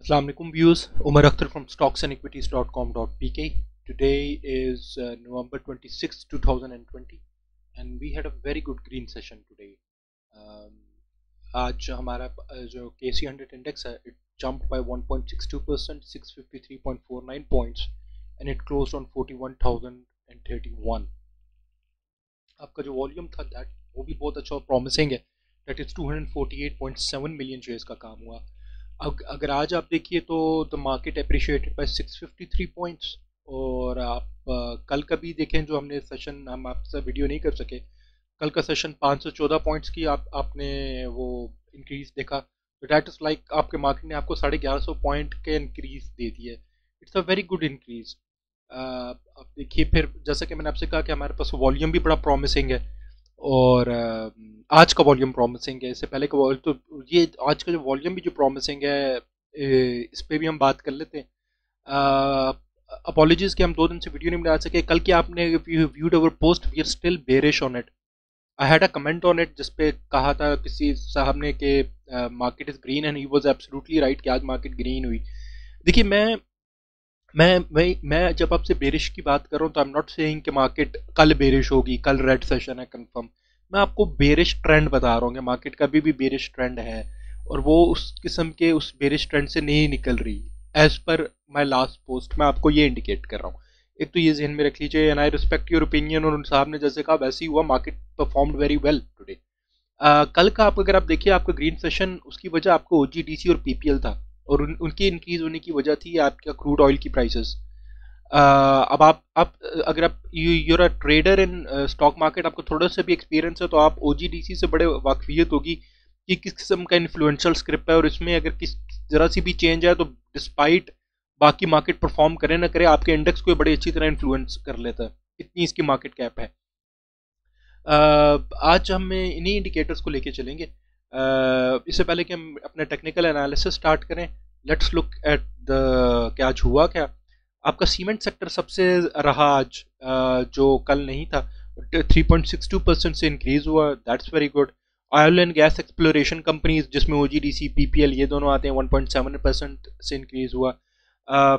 Assalamu alaikum viewers. Umar Akhtar from stocksанdequities.com.pk. Today is November 26, 2020 and we had a very good green session today. Um, आज हमारा जो KC100 index है, it jumped by 1.62%, 653.49 points and it closed on 41,031. आपका जो volume था that वो भी बहुत अच्छा और प्रॉमिसिंग है. दैट इज 248.7 मिलियन शेयर्स का काम हुआ. अगर आज आप देखिए तो the market appreciated by 653 points. और आप कल का भी देखें, जो हमने सेशन हम आपसे वीडियो नहीं कर सके, कल का सेशन 514 पॉइंट्स की आपने वो इंक्रीज देखा. तो डैट इज़ लाइक आपके मार्केट ने आपको 1150 पॉइंट के इंक्रीज दे दिए. It's a very good increase. आप देखिए, फिर जैसा कि मैंने आपसे कहा कि हमारे पास वॉल्यूम भी बड़ा प्रॉमिसिंग है और आज का वॉल्यूम प्रॉमिसिंग है. इससे पहले का वॉल्यूम, तो ये आज का जो वॉल्यूम भी जो प्रॉमिसिंग है, इस पर भी हम बात कर लेते हैं. अपॉलॉजीज कि हम 2 दिन से वीडियो नहीं बना सके. कल की आपने viewed our post, we are still bearish on it. I had a comment on it जिसपे कहा था किसी साहब ने कि market is green and he was absolutely right कि आज मार्केट ग्रीन हुई. देखिए, मैं जब आपसे बेरिश की बात कर रहा हूँ तो आई एम नॉट सेइंग कि मार्केट कल बेरिश होगी, कल रेड सेशन है कंफर्म. मैं आपको बेरिश ट्रेंड बता रहा हूँ कि मार्केट का भी बेरिश ट्रेंड है और वो उस किस्म के उस बेरिश ट्रेंड से नहीं निकल रही. As per my last post मैं आपको ये इंडिकेट कर रहा हूँ. एक तो ये जहन में रख लीजिए, and I respect your opinion, और उन साहब ने जैसे कहा वैसे ही हुआ. Market performed very well today. कल का अगर आप देखिए, आपका ग्रीन सेशन, उसकी वजह आपको OGDC और PPL था और उनकी इंक्रीज होने की वजह थी आपका क्रूड ऑयल की प्राइसेस. अब आप अगर आप you're a trader in stock market, आपको थोड़ा सा भी एक्सपीरियंस है तो आप OGDC से बड़े वाकफियत होगी कि किस किस्म का इन्फ्लुएंशियल स्क्रिप्ट है और इसमें अगर किस जरा सी भी चेंज है तो डिस्पाइट बाकी मार्केट परफॉर्म करे ना करे, आपके इंडेक्स को बड़ी अच्छी तरह इन्फ्लुएंस कर लेता है. इतनी इसकी मार्केट कैप है. आज हम इन्हीं इंडिकेटर्स को लेके चलेंगे. इससे पहले कि हम अपना टेक्निकल एनालिसिस स्टार्ट करें, लेट्स लुक एट द क्या आज हुआ. क्या आपका सीमेंट सेक्टर सबसे रहा आज, जो कल नहीं था. 3.62% से इंक्रीज हुआ, that's very good. Oil and gas exploration companies जिसमें OGDC PPL ये दोनों आते हैं, 1.7% से इंक्रीज हुआ.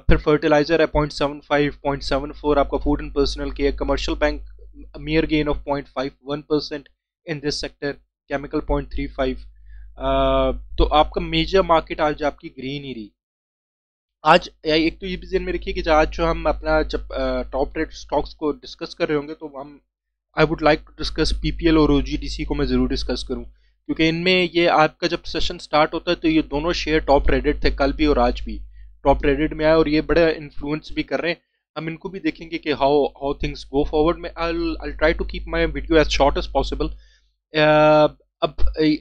फिर फर्टिलाइजर है 0.75, 0.74 आपका. Food and personal care, commercial bank mere gain of 0.51% in this sector, chemical 0.35. तो आपका मेजर मार्केट आज आपकी ग्रीन ही रही. आज एक तो ये भी ध्यान में रखिए कि आज जो हम अपना जब टॉप रेट स्टॉक्स को डिस्कस कर रहे होंगे तो हम I would like to discuss PPL और OGDC को मैं ज़रूर डिस्कस करूं, क्योंकि इनमें ये आपका जब सेशन स्टार्ट होता है तो ये दोनों शेयर टॉप रेटेड थे, कल भी और आज भी टॉप रेटेड में आए और ये बड़े इन्फ्लुएंस भी कर रहे हैं. हम इनको भी देखेंगे कि हाउ थिंग्स गो फॉरवर्ड में. I try to keep my video as short as possible. अब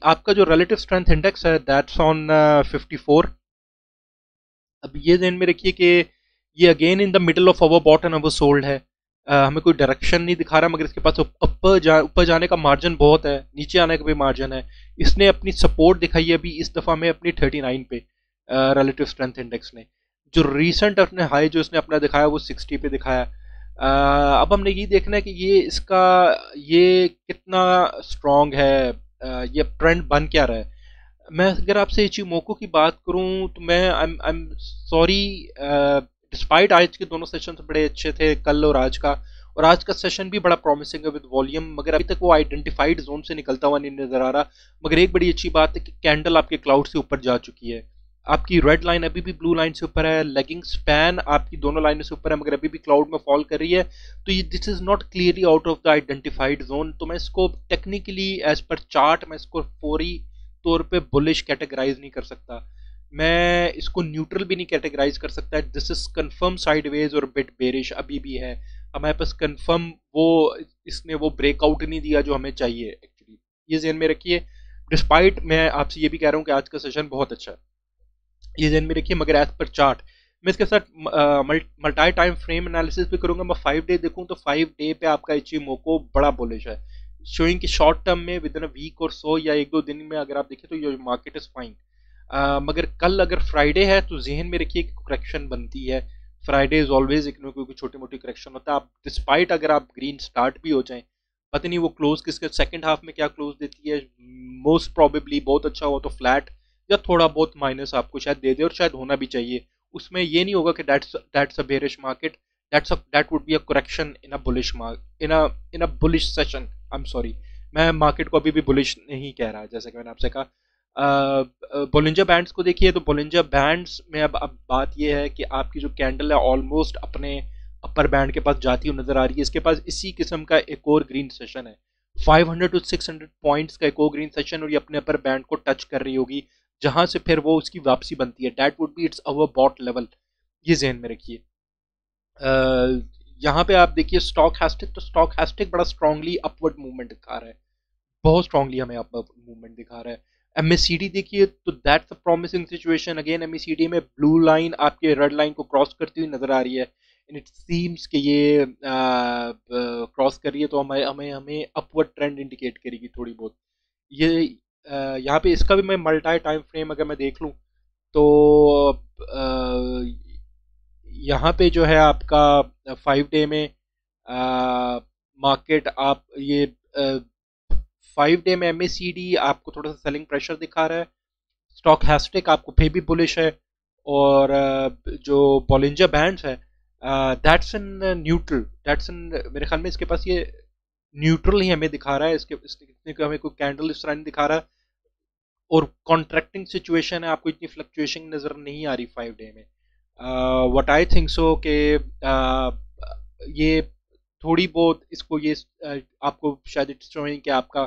आपका जो रिलेटिव स्ट्रेंथ इंडेक्स है दैट्स ऑन 54. अब ये ध्यान में रखिए कि ये again in the middle of our bought and our sold है. हमें कोई डायरेक्शन नहीं दिखा रहा, मगर इसके पास ऊपर जाने का मार्जिन बहुत है, नीचे आने का भी मार्जिन है. इसने अपनी सपोर्ट दिखाई है अभी इस दफ़ा में अपनी 39 पे रिलेटिव स्ट्रेंथ इंडेक्स ने. जो रीसेंट अपने हाई जो इसने अपना दिखाया वो 60 पे दिखाया. अब हमने ये देखना है कि ये कितना स्ट्रॉन्ग है, ये ट्रेंड बन क्या रहा है. मैं अगर आपसे इचिमोको की बात करूं तो मैं आई एम सॉरी, डिस्पाइट आज के दोनों सेशन बड़े अच्छे थे, कल और आज का. और आज का सेशन भी बड़ा प्रॉमिसिंग है विद वॉल्यूम, मगर अभी तक वो आइडेंटिफाइड जोन से निकलता हुआ नहीं नजर आ रहा. मगर एक बड़ी अच्छी बात है कि कैंडल आपके क्लाउड से ऊपर जा चुकी है. आपकी रेड लाइन अभी भी ब्लू लाइन से ऊपर है, लेगिंग स्पैन आपकी दोनों लाइनों से ऊपर है, मगर अभी भी क्लाउड में फॉल कर रही है. तो ये this is not clearly out of the identified zone. तो मैं इसको टेक्निकली एज पर चार्ट मैं इसको फौरी तौर पे बुलिश कैटेगराइज नहीं कर सकता, मैं इसको न्यूट्रल भी नहीं कैटेगराइज कर सकता. दिस इज कंफर्म साइडवेज और बिट बेरिश अभी भी है. हमारे पास कंफर्म इसने वो ब्रेकआउट नहीं दिया जो हमें चाहिए एक्चुअली. ये ध्यान में रखिए. डिस्पाइट मैं आपसे ये भी कह रहा हूँ कि आज का सेशन बहुत अच्छा है, ये ध्यान में रखिए. मगर एज पर चार्ट मैं इसके साथ मल्टी टाइम फ्रेम एनालिसिस भी करूंगा. मैं 5 डे देखूं तो 5 डे पे आपका इचिमोको बड़ा बुलिश है, शोइंग कि शॉर्ट टर्म में विद इन अ वीक और सो या 1-2 दिन में अगर आप देखें तो ये मार्केट इज फाइन. मगर कल अगर फ्राइडे है तो जहन में रखिए कि करेक्शन बनती है. फ्राइडे इज ऑलवेज क्योंकि छोटी मोटी करेक्शन होता है. आप डिस्पाइट अगर आप ग्रीन स्टार्ट भी हो जाए, पता नहीं वो क्लोज किसके सेकंड हाफ में क्या क्लोज देती है. मोस्ट प्रोबेबली बहुत अच्छा हो तो फ्लैट या थोड़ा बहुत माइनस आपको शायद दे दे, और शायद होना भी चाहिए। उसमें ये नहीं होगा कि that's a bearish market, that would be a correction in a bullish market, in a bullish session. I am sorry, मैं मार्केट को अभी भी बुलिश नहीं कह रहा, जैसे कि मैंने आपसे कहा। बोलिंजर बैंड्स को देखिए, तो बोलिंजर बैंड्स में अब बात यह है कि आपकी जो कैंडल है ऑलमोस्ट अपने अपर बैंड के पास जाती हुई नजर आ रही है। इसके पास इसी किस्म का एक और ग्रीन सेशन है, 500 टू 600 पॉइंट्स का एक और ग्रीन सेशन, और ये अपने अपर बैंड को टच कर रही होगी, जहां से फिर वो उसकी वापसी बनती है। That would be it's our bought level, ये जहन में रखिए। यहाँ पे आप देखिए स्टॉक हैस्टिक, तो स्टॉक हैस्टिक बड़ा स्ट्रांगली अपवर्ड मूवमेंट दिखा रहा है, बहुत स्ट्रांगली हमें अपवर्ड मूवमेंट दिखा रहा है। एमएससीडी देखिए, तो that's a promising situation. Again MSCD में ब्लू लाइन आपके रेड लाइन को क्रॉस करती हुई नजर आ रही है, एंड इट सीम्स कि ये क्रॉस कर रही है, तो हमें हमें हमें अपवर्ड ट्रेंड इंडिकेट करेगी थोड़ी बहुत। ये यहाँ पे इसका भी मैं मल्टी टाइम फ्रेम अगर मैं देख लूँ, तो यहाँ पे जो है आपका 5 डे में मार्केट, आप ये 5 डे में एमएसीडी आपको थोड़ा सा सेलिंग प्रेशर दिखा रहा है, स्टॉक हैस्टिक आपको फिर भी बुलिश है, और जो बॉलिंजर बैंड्स है that's in neutral, that's in, मेरे ख्याल में इसके पास ये न्यूट्रल ही हमें दिखा रहा है। इसके हमें कोई कैंडल इस तरह नहीं दिखा रहा, और कॉन्ट्रैक्टिंग सिचुएशन है, आपको इतनी फ्लक्चुएशन नजर नहीं आ रही 5 डे में। व्हाट आई थिंक सो कि ये थोड़ी बहुत इसको ये आपको शायद इट्स शोइंग कि आपका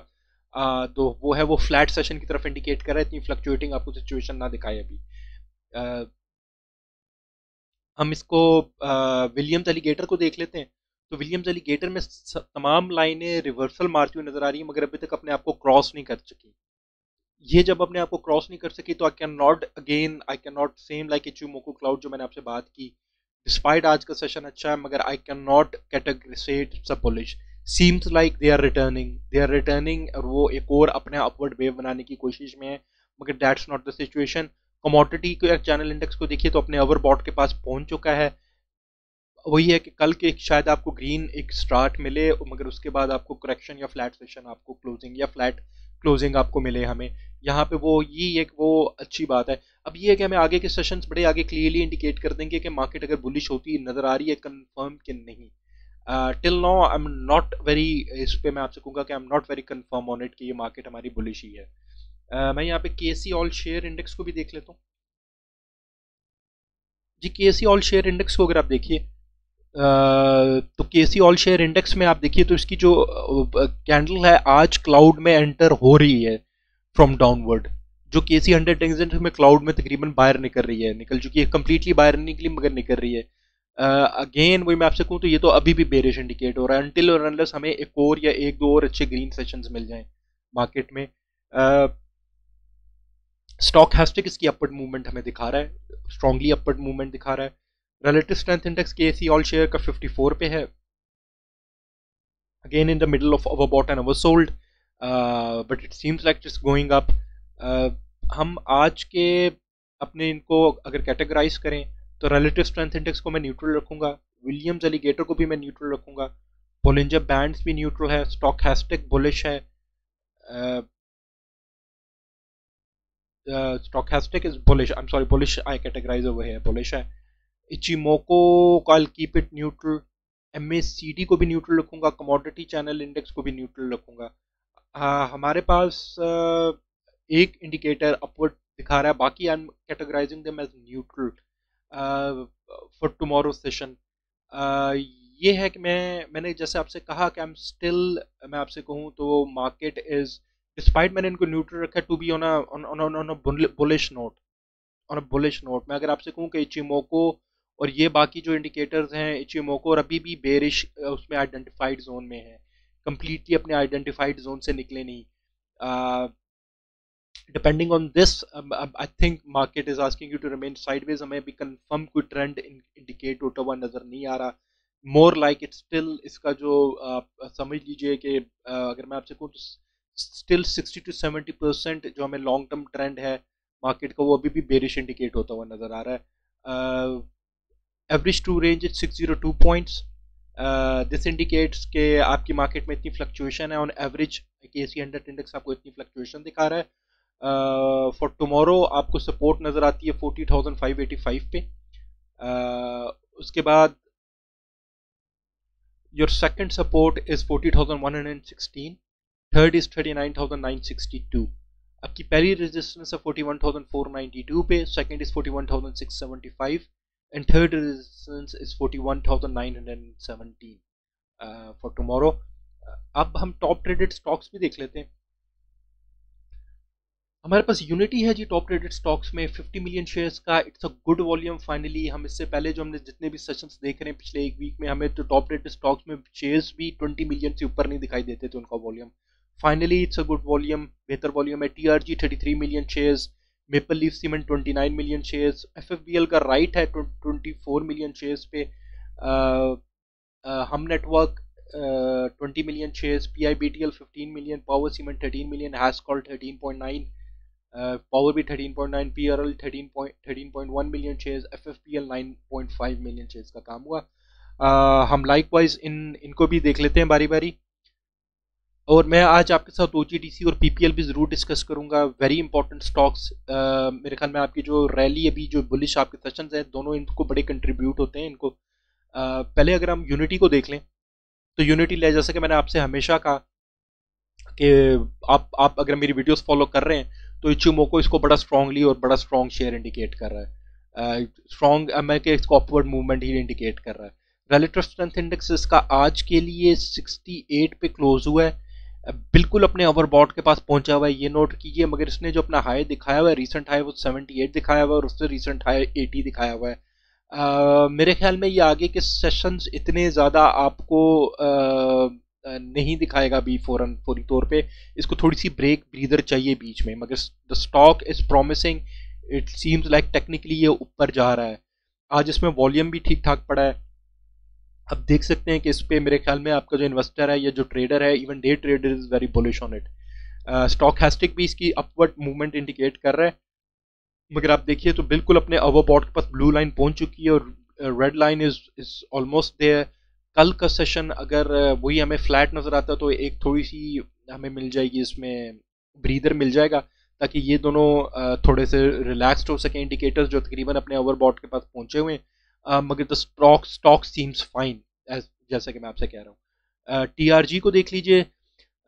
तो वो है वो फ्लैट सेशन की तरफ इंडिकेट कर रहा है, इतनी फ्लक्चुएटिंग आपको सिचुएशन ना दिखाए अभी। हम इसको विलियम्स एलिगेटर को देख लेते हैं, तो विलियम्स एलिगेटर में तमाम लाइनें रिवर्सल मारती हुई नजर आ रही है, मगर अभी तक अपने आप को क्रॉस नहीं कर सकी। ये जब अपने आप को क्रॉस नहीं कर सकी, तो आई can not same like Ichimoku cloud जो मैंने आपसे बात की, डिस्पाइट आज का सेशन अच्छा है, मगर I can not categorize it's a bullish. Seems like they are returning, और वो एक और अपने अपवर्ड वेव बनाने की कोशिश में है, मगर that's not the situation. Commodity के चैनल इंडेक्स को देखिए, तो अपने ओवरबॉट के पास पहुंच चुका है। वही है कि कल के शायद आपको ग्रीन एक स्टार्ट मिले, मगर उसके बाद आपको करेक्शन या फ्लैट सेशन, आपको क्लोजिंग या फ्लैट क्लोजिंग आपको मिले हमें यहाँ पे, वो ये एक वो अच्छी बात है। अब ये है कि हमें आगे के सेशंस बड़े आगे क्लियरली इंडिकेट कर देंगे कि मार्केट अगर बुलिश होती नजर आ रही है कंफर्म कि नहीं। Till now I am not very, इस पे मैं आपसे कहूँगा कि I am not very confirm on it कि ये मार्केट हमारी बुलिश ही है। मैं यहाँ पे केसी ऑल शेयर इंडेक्स को भी देख लेता हूँ जी। केसी ऑल शेयर इंडेक्स को अगर आप देखिए, तो केसी ऑल शेयर इंडेक्स में आप देखिए, तो इसकी जो कैंडल है आज क्लाउड में एंटर हो रही है फ्रॉम डाउनवर्ड। जो केसी 100 में क्लाउड में तकरीबन बाहर निकल रही है, निकल चुकी है, कंप्लीटली बाहर नहीं निकली मगर निकल रही है। अगेन वही मैं आपसे कहूँ, तो ये तो अभी भी बेरिश इंडिकेट हो रहा है, अनटिल और अनलेस हमें एक और या एक दो और अच्छे ग्रीन सेशंस मिल जाएं मार्केट में। स्टॉक हैस्टिक इसकी अपवर्ड मूवमेंट हमें दिखा रहा है, स्ट्रांगली अपवर्ड मूवमेंट दिखा रहा है। रिलेटिव स्ट्रेंथ इंडेक्स केसी ऑल शेयर का 54 पे है, again in the middle of overbought and oversold, but it seems like it's going up. हम आज के अपने इनको अगर कैटेगराइज करें, तो रिलेटिव स्ट्रेंथ इंडेक्स को मैं न्यूट्रल रखूंगा, विलियम्स एलिगेटर को भी मैं न्यूट्रल रखूंगा, बोलिंजर बैंड्स भी न्यूट्रल है, स्टॉक हैस्टिक बुलिश है, stochastic is bullish, I'm sorry, bullish I categorize over here, bullish है। इचिमोको को I'll keep it neutral, MACD को भी न्यूट्रल रखूंगा, कमोडिटी चैनल इंडेक्स को भी न्यूट्रल रखूंगा। हमारे पास एक इंडिकेटर अपवर्ड दिखा रहा है, बाकी I am categorizing them as neutral for tomorrow session. ये है कि मैंने जैसे आपसे कहा कि मैं आपसे कहूँ तो मार्केट इज, डिस्पाइट मैंने इनको न्यूट्रल रखा, to be on a bullish note, on a bullish note. मैं अगर आपसे कहूँ कि इचिमोको और ये बाकी जो इंडिकेटर्स हैं, इचिमोको और अभी भी बेरिश उसमें आइडेंटिफाइड जोन में है, कंप्लीटली अपने आइडेंटिफाइड जोन से निकले नहीं। Depending on this I think market is asking you to remain sideways. हमें भी कंफर्म कोई ट्रेंड इंडिकेट होता हुआ नजर नहीं आ रहा, मोर लाइक इट स्टिल, इसका जो समझ लीजिए कि अगर मैं आपसे कहूँ तो स्टिल 60 to 70% जो हमें लॉन्ग टर्म ट्रेंड है मार्केट का, वो अभी भी बेरिश इंडिकेट होता हुआ नजर आ रहा है। Average to range 602 points, this indicates के आपकी मार्केट में इतनी फ्लक्चुएशन है, ऑन एवरेज केसी 100 इंडेक्स आपको इतनी फ्लक्चुएशन दिखा रहा है। फॉर टुमारो आपको सपोर्ट नज़र आती है 40,585 पे। उसके बाद your second support is 40,116, third is 39,962। आपकी पहली रेजिस्टेंस है 41,492 पे, second is 41,675 and third resistance is 41,917 for tomorrow. अब हम टॉप ट्रेडेड स्टॉक्स भी देख लेते हैं। हमारे पास यूनिटी है जी टॉप ट्रेडेड स्टॉक्स में 50 मिलियन शेयर्स का। It's a good volume finally. हम इससे पहले जो हमने जितने भी सेशंस देख रहे हैं पिछले एक वीक में, हमें तो टॉप ट्रेडेड स्टॉक्स में शेयर्स भी 20 मिलियन से ऊपर नहीं दिखाई देते थे उनका volume. Finally it's a good volume, बेहतर वॉल्यूम है। TRG 33 million shares, Maple Leaf Cement 29 million shares, FFBL का राइट है 24 मिलियन शेयर्स पे, Hum Network 20 million shares, PIBTL 15 million, Power Cement 13 million, Hascol 13.9, Power भी 13.9, PRL 13.1 million shares, FFPL 9.5 million shares का काम हुआ। हम लाइकवाइज इनको भी देख लेते हैं बारी बारी। और मैं आज आपके साथ ओजीडीसी और पीपीएल भी ज़रूर डिस्कस करूंगा, वेरी इंपॉर्टेंट स्टॉक्स। मेरे ख्याल में आपकी जो रैली अभी जो बुलिश आपके सेशंस हैं, दोनों इनको बड़े कंट्रीब्यूट होते हैं इनको। पहले अगर हम यूनिटी को देख लें तो यूनिटी ले, जैसे कि मैंने आपसे हमेशा कहा कि आप अगर मेरी वीडियोस फॉलो कर रहे हैं तो इचुमोको इसको बड़ा स्ट्रांगली और बड़ा स्ट्रांग शेयर इंडिकेट कर रहा है। स्ट्रांग मैं कि इसको अपवर्ड मूवमेंट ही इंडिकेट कर रहा है। रिलेटिव स्ट्रेंथ इंडेक्स इसका आज के लिए 68 पे क्लोज हुआ है, बिल्कुल अपने ओवरबॉट के पास पहुंचा हुआ है, ये नोट कीजिए। मगर इसने जो अपना हाई दिखाया हुआ है, रीसेंट हाई वो 78 दिखाया हुआ है और उससे रीसेंट हाई 80 दिखाया हुआ है। मेरे ख्याल में ये आगे के सेशंस इतने ज़्यादा आपको नहीं दिखाएगा अभी फौरी तौर पे। इसको थोड़ी सी ब्रेक ब्रीदर चाहिए बीच में, मगर the stock is promising. It seems like technically ये ऊपर जा रहा है। आज इसमें वॉल्यूम भी ठीक ठाक पड़ा है। अब देख सकते हैं कि इस पे मेरे ख्याल में आपका जो इन्वेस्टर है या जो ट्रेडर है, even day trader is very bullish on it. Stochastic भी इसकी अपवर्ड मूवमेंट इंडिकेट कर रहा है, मगर आप देखिए तो बिल्कुल अपने ओवरबॉट के पास ब्लू लाइन पहुंच चुकी है और red line is almost there. कल का सेशन अगर वही हमें फ्लैट नजर आता तो एक थोड़ी सी हमें मिल जाएगी, इसमें ब्रीदर मिल जाएगा, ताकि ये दोनों थोड़े से रिलैक्स्ड हो सके इंडिकेटर्स जो तकरीबन अपने ओवरबॉट के पास पहुंचे हुए हैं। मगर द स्टॉक सीम्स फाइन, जैसा कि मैं आपसे कह रहा हूँ। टीआरजी को देख लीजिए।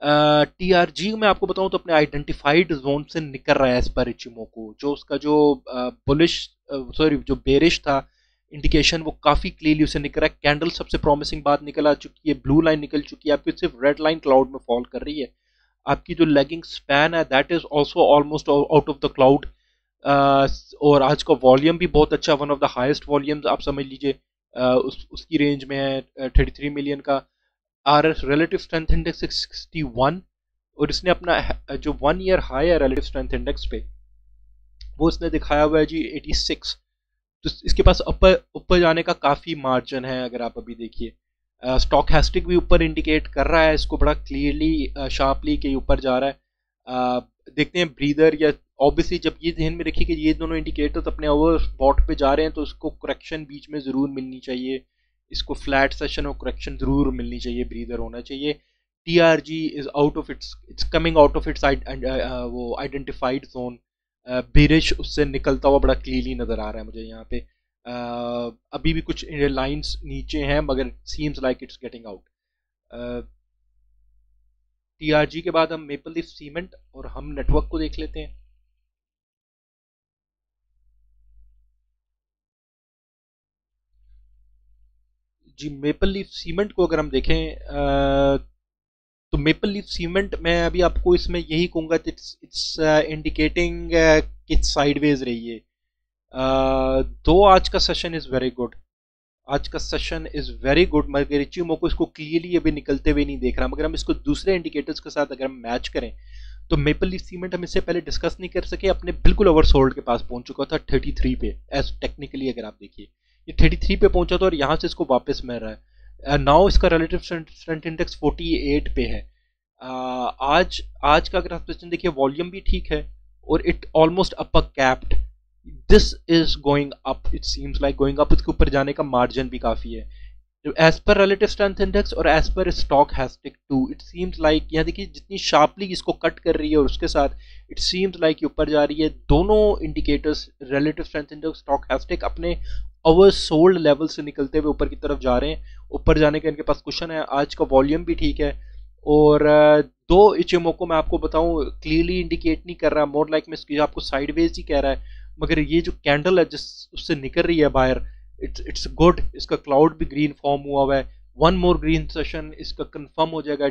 टीआरजी मैं आपको बताऊं तो अपने आइडेंटिफाइड जोन से निकल रहा है एज पर इचिमोको। जो उसका जो बुलिश जो बेरिश था इंडिकेशन, वो काफी क्लियरली उसे निकल रहा है। कैंडल सबसे प्रॉमिसिंग बात निकल आ चुकी है, ब्लू लाइन निकल चुकी है, आपकी सिर्फ रेड लाइन क्लाउड में फॉल कर रही है। आपकी जो लेगिंग स्पैन है that is also almost out of the cloud. और आज का वॉल्यूम भी बहुत अच्छा, one of the highest volumes आप समझ लीजिए उसकी रेंज में है 33 मिलियन का। आर रिलेटिव स्ट्रेंथ इंडेक्स 61 और इसने अपना जो 1 ईयर हाई है रिलेटिव स्ट्रेंथ इंडेक्स पे, वो इसने दिखाया हुआ है जी 86। तो इसके पास ऊपर जाने का काफ़ी मार्जिन है। अगर आप अभी देखिए स्टॉकैस्टिक भी ऊपर इंडिकेट कर रहा है इसको बड़ा क्लियरली शार्पली कि ऊपर जा रहा है। देखते हैं ब्रीदर, या ऑब्वियसली जब ये ध्यान में रखिए कि ये दोनों इंडिकेटर्स अपने ओवर बॉट पे जा रहे हैं तो उसको करेक्शन बीच में ज़रूर मिलनी चाहिए। इसको फ्लैट सेशन और करेक्शन ज़रूर मिलनी चाहिए, ब्रीदर होना चाहिए। TRG is out of its coming out of its वो आइडेंटिफाइड जोन। बेरिश उससे निकलता हुआ बड़ा क्लियरली नज़र आ रहा है मुझे यहाँ पे। अभी भी कुछ लाइंस नीचे हैं मगर seems like it's getting out. TRG के बाद हम मेपल लीफ सीमेंट और हम नेटवर्क को देख लेते हैं। जी मेपल लीफ सीमेंट को अगर हम देखें तो मेपल लीफ सीमेंट मैं अभी आपको इसमें यही कहूँगा, इट्स इंडिकेटिंग कि साइडवेज रही है। दो आज का सेशन इज़ वेरी गुड, आज का सेशन इज़ वेरी गुड, मगर इचिमोको इसको क्लियरली अभी निकलते हुए नहीं देख रहा। मगर हम इसको दूसरे इंडिकेटर्स के साथ अगर हम मैच करें तो मेपल लीफ सीमेंट हम इससे पहले डिस्कस नहीं कर सके, अपने बिल्कुल ओवरसोल्ड के पास पहुंच चुका था 33 पे। एज टेक्निकली अगर आप देखिए ये 33 पे पहुंचा था और यहाँ से इसको वापस मिल रहा है। नाउ इसका रिलेटिव स्ट्रेंथ इंडेक्स 48 पे है। आज का अगर आप देखिए वॉल्यूम भी ठीक है और it almost upper capped. This is going up, it seems like going up. इसके ऊपर जाने का मार्जिन भी काफ़ी है। As per relative strength index और as per stochastic too, it seems like, यहाँ देखिए जितनी शार्पली इसको कट कर रही है और उसके साथ इट सीम्स लाइक ऊपर जा रही है। दोनों indicators relative strength index, stochastic अपने ओवर सोल्ड लेवल से निकलते हुए ऊपर की तरफ जा रहे हैं। ऊपर जाने का इनके पास क्वेश्चन है। आज का वॉल्यूम भी ठीक है और दो इचेमो को मैं आपको बताऊं क्लियरली इंडिकेट नहीं कर रहा, मोर लाइक में आपको साइडवेज ही कह रहा है। मगर ये जो कैंडल है जिस उससे निकल रही है बाहर, इट्स गुड। इसका क्लाउड भी ग्रीन फॉर्म हुआ हुआ है। वन मोर ग्रीन सेशन इसका कंफर्म हो जाएगा।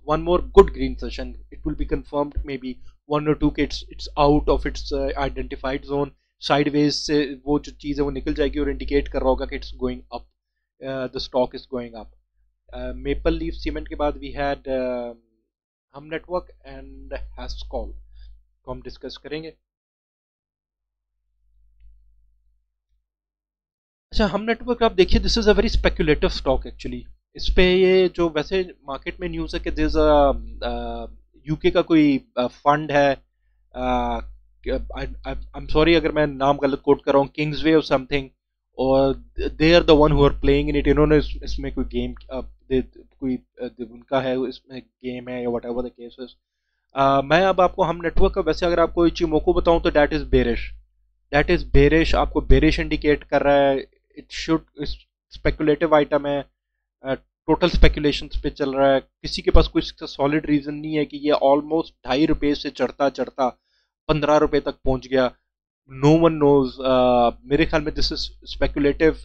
One more good green session it will B confirmed, may be 1 or 2 के it's out of its identified zone. Sideways से वो जो चीज़ है वो निकल जाएगी और इंडिकेट कर रहा होगा कि it's going up, the stock is going up. Maple Leaf cement के बाद वी हैड हम नेटवर्क एंड हैस्कॉल को हम डिस्कस करेंगे। अच्छा, हम नेटवर्क आप देखिए, this is a very speculative stock actually. इस पे ये जो वैसे मार्केट में न्यूज़ है कि दिस यूके का कोई फंड है, आई एम सॉरी अगर मैं नाम गलत कोट कर रहा हूँ, किंग्सवे और समथिंग, और they are the one who are playing in it. इन्होंने इसमें कोई गेम कोई उनका है, इसमें गेम है या what ever the case is. मैं अब आपको हम नेटवर्क का वैसे अगर आपको इचिमोको बताऊं तो that is bearish, that is bearish, आपको बेरिश इंडिकेट कर रहा है। इट शुड, स्पेकुलेटिव आइटम है, टोटल स्पेकुलेशन पे चल रहा है। किसी के पास कोई सॉलिड रीजन नहीं है कि ये ऑलमोस्ट ₹2.5 से चढ़ता चढ़ता ₹15 तक पहुंच गया। No one knows. मेरे ख्याल में दिस इज स्पेकुलेटिव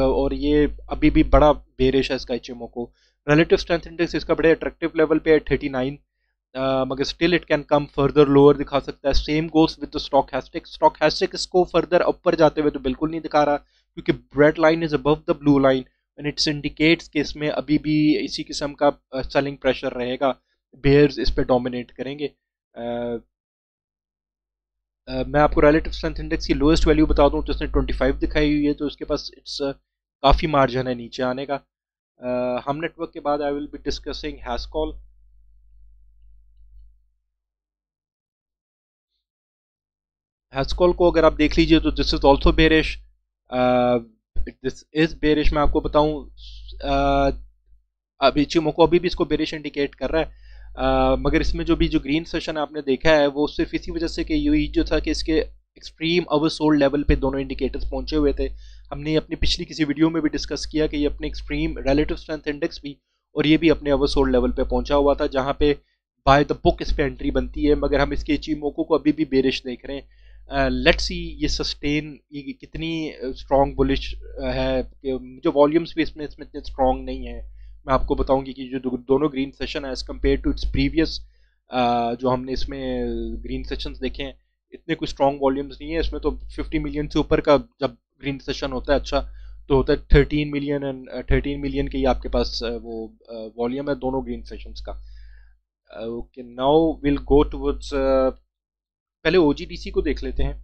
और ये अभी भी बड़ा बेरिश है इसका इचिमोको। रिलेटिव स्ट्रेंथ इंडेक्स इसका बड़े अट्रैक्टिव लेवल पे है 39, मगर still it can come further lower दिखा सकता है। Same goes with the stochastic. Stochastic इसको फर्दर ऊपर जाते हुए तो बिल्कुल नहीं दिखा रहा क्योंकि red line is above the blue line and it's indicates कि इसमें अभी भी इसी किस्म का सेलिंग प्रेशर रहेगा। बेयर्स इस पे डोमिनेट करेंगे। मैं आपको रिलेटिव स्ट्रेंथ इंडेक्स की लोएस्ट वैल्यू बता दूं तो इसने 25 दिखाई हुई है, तो इसके पास इट्स काफ़ी मार्जिन है नीचे आने का। हम नेटवर्क के बाद आई विल बी डिस्कसिंग हैस्कॉल। हैस्कॉल को अगर आप देख लीजिए तो this is also bearish, this is bearish. मैं आपको बताऊं अभी चिमोको अभी भी इसको बेरिश इंडिकेट कर रहा है। मगर इसमें जो ग्रीन सेशन आपने देखा है वो सिर्फ इसी वजह से कि यही जो था कि इसके एक्सट्रीम ओवरसोल्ड लेवल पे दोनों इंडिकेटर्स पहुंचे हुए थे। हमने अपनी पिछली किसी वीडियो में भी डिस्कस किया कि ये अपने एक्सट्रीम रिलेटिव स्ट्रेंथ इंडेक्स भी और ये भी अपने ओवरसोल्ड लेवल पे पहुंचा हुआ था, जहां पे बाय द बुक इस पे एंट्री बनती है। मगर हम इसके चिमोको को अभी भी बेरिश देख रहे हैं। लेट्स सी ये सस्टेन, ये कितनी स्ट्रॉन्ग बुलिश है। जो वॉल्यूम्स भी इसमें इतने स्ट्रॉन्ग नहीं है। मैं आपको बताऊंगी कि जो दोनों ग्रीन सेशन है as compare to its previous जो हमने इसमें ग्रीन सेशंस देखे हैं, इतने कोई स्ट्रॉन्ग वॉल्यूम्स नहीं है इसमें। तो 50 मिलियन से ऊपर का जब ग्रीन सेशन होता है अच्छा तो होता है 13 मिलियन एंड 13 मिलियन के ही आपके पास वो वॉल्यूम है दोनों ग्रीन सेशंस का। Okay, now will go towards, पहले ओजीडीसी को देख लेते हैं।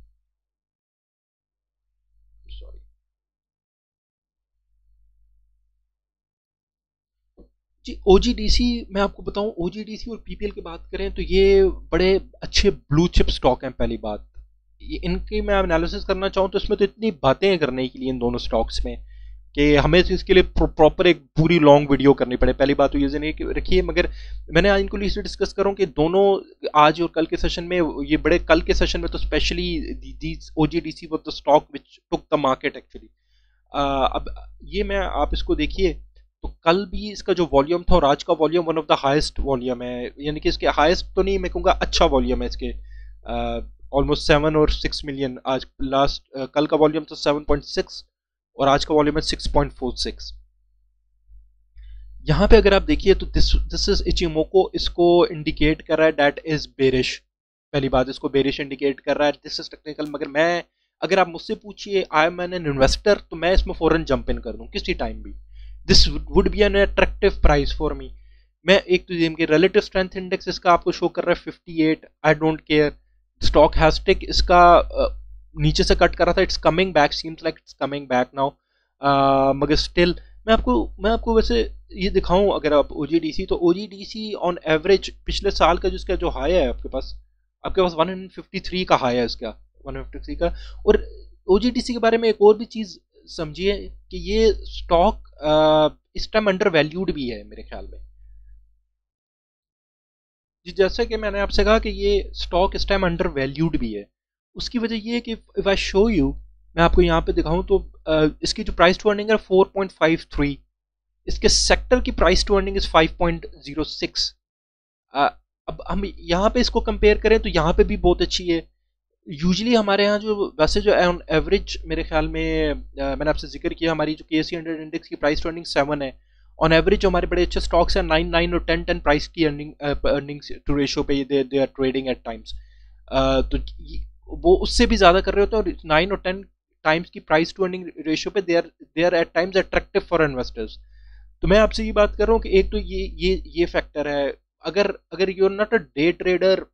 सॉरी जी, ओजीडीसी मैं आपको बताऊं, ओजीडीसी और पीपीएल की बात करें तो ये बड़े अच्छे ब्लू चिप स्टॉक हैं। पहली बात ये इनकी मैं एनालिसिस करना चाहूँ तो इसमें तो इतनी बातें हैं करने के लिए इन दोनों स्टॉक्स में कि हमें इसके लिए प्रॉपर एक पूरी लॉन्ग वीडियो करनी पड़े। पहली बात तो ये नहीं रखिए, मगर मैंने आज इनको इसलिए डिस्कस करूँ कि दोनों आज और कल के सेशन में, ये बड़े कल के सेशन में तो specially these OGDC was the stock which took the market actually. अब ये मैं आप इसको देखिए तो कल भी इसका जो वॉल्यूम था और आज का volume one of the highest volume है, यानी कि इसके हाईएस्ट तो नहीं मैं कहूँगा, अच्छा वॉल्यूम है इसके। ऑलमोस्ट 7 और 6 मिलियन आज लास्ट कल का वॉल्यूम था 7.6 और आज का वॉल्यूम है 6.46। यहाँ पे अगर आप देखिए तो दिस इज इचिमोको, इसको इंडिकेट कर रहा है दैट इज बेरिश। पहली बात इसको बेरिश इंडिकेट कर रहा है। दिस इज टेक्निकल, मगर मैं अगर आप मुझसे पूछिए आई एम एन इन्वेस्टर तो मैं इसमें फौरन जंप इन कर दूं किसी टाइम भी। This would be an attractive price for me. मैं एक तो इनके रिलेटिव स्ट्रेंथ इंडेक्स इसका आपको शो कर रहा है 58, आई डोंट केयर। स्टॉक हैस्टिक इसका नीचे से कट कर रहा था, it's coming back, seems like it's coming back now, मगर स्टिल मैं आपको वैसे ये दिखाऊं अगर आप ओजीडीसी तो ओजीडीसी ऑन एवरेज पिछले साल का जिसका जो हाई है आपके पास 153 का हाई है इसका, 153 का। और ओजीडीसी के बारे में एक और भी चीज़ समझिए कि ये स्टॉक इस टाइम अंडर वैल्यूड भी है मेरे ख्याल में। जी, जैसे कि मैंने आपसे कहा कि ये स्टॉक इस टाइम अंडर वैल्यूड भी है। उसकी वजह ये है कि इफ आई शो यू, मैं आपको यहाँ पे दिखाऊं तो इसकी जो प्राइस टू अर्निंग है 4.53, इसके सेक्टर की प्राइस टू अर्निंग इज 5.06। अब हम यहाँ पे इसको कंपेयर करें तो यहाँ पे भी बहुत अच्छी है। यूजली हमारे यहाँ जो वैसे जो ऑन एवरेज मेरे ख्याल में मैंने आपसे जिक्र किया, हमारी जो KSE 100 इंडेक्स की प्राइस टू अर्निंग 7 है। ऑन एवरेज जो हमारे बड़े अच्छे स्टॉक्स हैं 9 और 10 प्राइस की अर्निंग्स टू रेशियो पे they are trading at times. तो वो उससे भी ज़्यादा कर रहे होते हैं, और 9 और 10 टाइम्स की प्राइस टू अर्निंग रेशियो पे they are at times attractive for investors. तो मैं आपसे ये बात कर रहा हूँ कि एक तो ये फैक्टर है। अगर अगर you are not a day trader,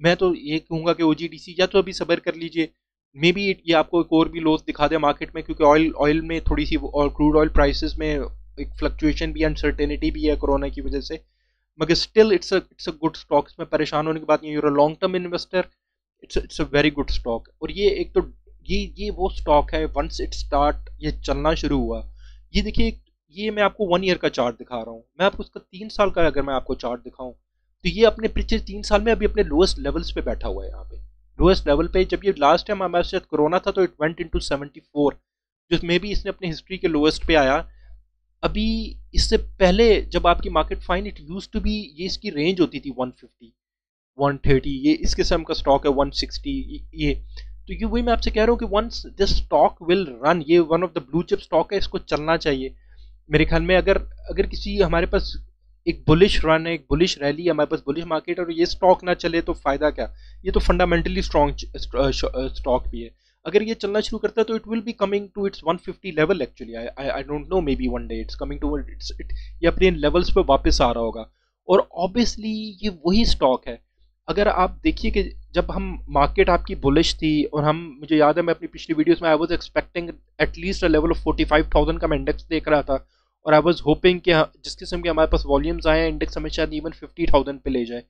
मैं तो ये कहूंगा कि OGDC या तो अभी सब्र कर लीजिए। मे बी ये आपको एक और भी लॉस दिखा दे मार्केट में, क्योंकि ऑयल में थोड़ी सी, और क्रूड ऑयल प्राइसेस में एक फ्लक्चुएशन भी, अनसर्टेनिटी भी है कोरोना की वजह से। मगर still it's a good stock. इसमें परेशान होने की बात नहीं, you're a long term investor, it's a very good stock. और ये एक तो ये वो स्टॉक है, वंस इट स्टार्ट ये चलना शुरू हुआ। ये देखिए, ये मैं आपको 1 ईयर का चार्ट दिखा रहा हूँ, मैं आपको उसका 3 साल का अगर मैं आपको चार्ट दिखाऊं तो ये अपने पिछले 3 साल में अभी अपने लोएस्ट लेवल्स पे बैठा हुआ है। यहाँ पे लोएस्ट लेवल पे, जब ये लास्ट टाइम हमारे साथ कोरोना था तो इट वेंट इनटू 74, जिसमें भी इसने अपनी हिस्ट्री के लोएस्ट पे आया। अभी इससे पहले जब आपकी market fine, it use to be, ये इसकी रेंज होती थी 150 130, ये इस किस्म का स्टॉक है 160 ये। तो ये वही मैं आपसे कह रहा हूँ कि once this stock will run, ये one of the blue chip stock है, इसको चलना चाहिए मेरे ख्याल में। अगर अगर किसी हमारे पास एक बुलिश रन है, एक बुलिश रैली है, हमारे पास बुलिश मार्केट है, और ये स्टॉक ना चले तो फायदा क्या। ये तो फंडामेंटली स्ट्रॉन्ग स्टॉक भी है। अगर ये चलना शुरू करता है तो it will be coming to its 150 level. Actually I don't know, maybe one day it's coming to ये अपने लेवल्स पे वापस आ रहा होगा। और ऑब्वियसली ये वही स्टॉक है। अगर आप देखिए कि जब हम मार्केट आपकी बुलिश थी, और हम, मुझे याद है मैं अपनी पिछली वीडियोस में I was expecting at least a level of 45,000 का मैं इंडेक्स देख रहा था, और आई वाज होपिंग कि जिस किस्म के हमारे पास वॉल्यूम्स आए हैं, इंडेक्स हमें शायद इवन 50,000 पे ले जाए।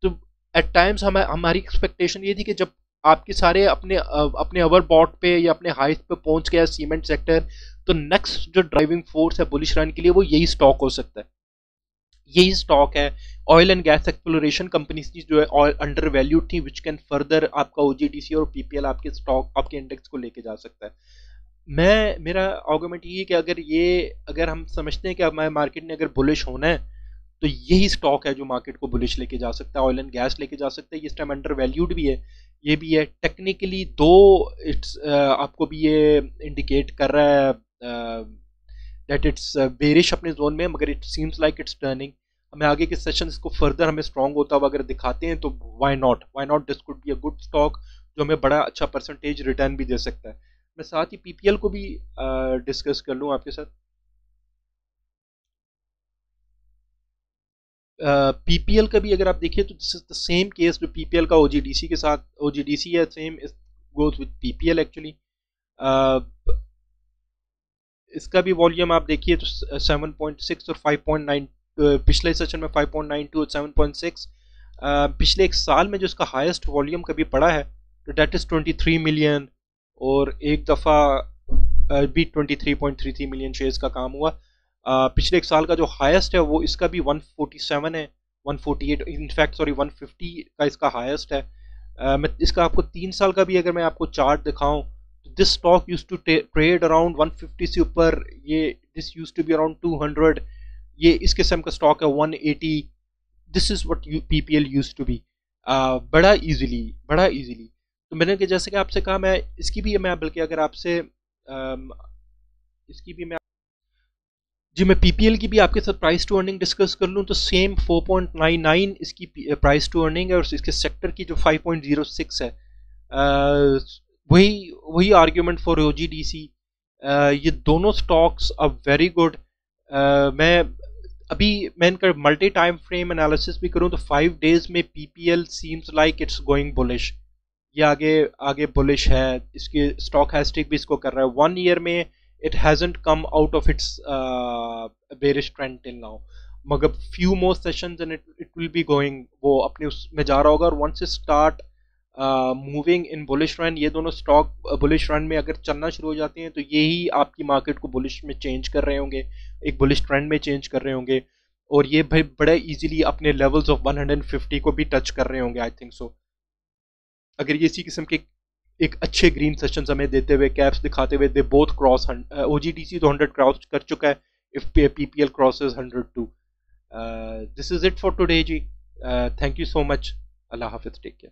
तो एट टाइम्स हमारी एक्सपेक्टेशन ये थी कि जब आपके सारे अपने ओवर बॉट पे या अपने हाइस्ट पे पहुंच गया सीमेंट सेक्टर, तो नेक्स्ट जो ड्राइविंग फोर्स है बुलिश रन के लिए वो यही स्टॉक हो सकता है। यही स्टॉक है। Oil and gas exploration companies की जो है अंडर वैल्यूड थी, विच कैन फर्दर आपका OGDC और PPL आपके स्टॉक, आपके इंडेक्स को लेके जा सकता है। मेरा आर्गुमेंट ये है कि अगर हम समझते हैं कि हमारे मार्केट ने अगर बुलिश होना है, तो यही स्टॉक है जो मार्केट को बुलिश लेके जा सकता है, ऑयल एंड गैस लेके जा सकता है। ये इस टाइम अंडर वैल्यूड भी है, ये भी है टेक्निकली। दो इट्स आपको भी ये इंडिकेट कर रहा है दैट इट्स बेरिश अपने जोन में, मगर it seems like it's turning. हमें आगे के सेशन को फर्दर हमें स्ट्रॉन्ग होता हुआ अगर दिखाते हैं तो why not this could be a good stock जो हमें बड़ा अच्छा परसेंटेज रिटर्न भी दे सकता है। मैं साथ ही PPL को भी डिस्कस कर लूँ आपके साथ। PPL का भी अगर आप देखिए तो this is the same case जो PPL का OGDC के साथ, OGDC है same goes with PPL actually. इसका भी वॉल्यूम आप देखिए तो 7.6 और 5.9, पिछले सेशन में 5.92 और 7.6। पिछले एक साल में जो इसका हाईएस्ट वॉल्यूम कभी पड़ा है तो दैट इज 23 मिलियन, और एक दफ़ा भी 23.33 मिलियन शेयर्स का काम हुआ। पिछले एक साल का जो हाईएस्ट है वो इसका भी 147 है, 148 इनफैक्ट, सॉरी 150 का इसका हाईएस्ट है। मैं इसका आपको 3 साल का भी अगर मैं आपको चार्ट दिखाऊं, this stock used to trade around 150 से ऊपर, ये this used to be around 200, ये इस किस्म का स्टॉक है 180। This is what PPL used to be, बड़ा इजीली। तो मैंने कि जैसे कि आपसे कहा, मैं इसकी भी मैं बल्कि अगर आपसे इसकी भी मैं जी मैं PPL की भी आपके साथ प्राइस टू अर्निंग डिस्कस कर लूँ तो सेम 4.99 इसकी प्राइस टू अर्निंग है, और इसके सेक्टर की जो 5.06 है। वही आर्ग्यूमेंट फॉर OGDC। ये दोनों स्टॉक्स आर वेरी गुड। मैं इनका मल्टी टाइम फ्रेम एनालिसिस भी करूं तो 5 डेज में PPL seems like it's going bullish. ये आगे आगे बुलिश है, इसके स्टॉक हैस्टिक भी इसको कर रहा है। 1 ईयर में it hasn't come out of its bearish trend till now, मगर few more sessions and it will be going, वो अपने उसमें जा रहा होगा। और once it start moving in bullish run, ये दोनों स्टॉक बुलिश रन में अगर चलना शुरू हो जाते हैं तो ये ही आपकी मार्केट को बुलिश में चेंज कर रहे होंगे, एक बुलिश ट्रेंड में चेंज कर रहे होंगे, और ये भाई बड़े इजीली अपने लेवल्स ऑफ 150 को भी टच कर रहे होंगे आई थिंक सो। अगर ये इसी किस्म के एक अच्छे ग्रीन सेशंस हमें देते हुए, कैप्स दिखाते हुए, दे बोथ क्रॉस, ओजीडीसी तो 100 क्रॉस कर चुका है, if PPL crosses 100 too. This is it for today जी। Thank you so much. अल्लाह हाफिज, टेक केयर।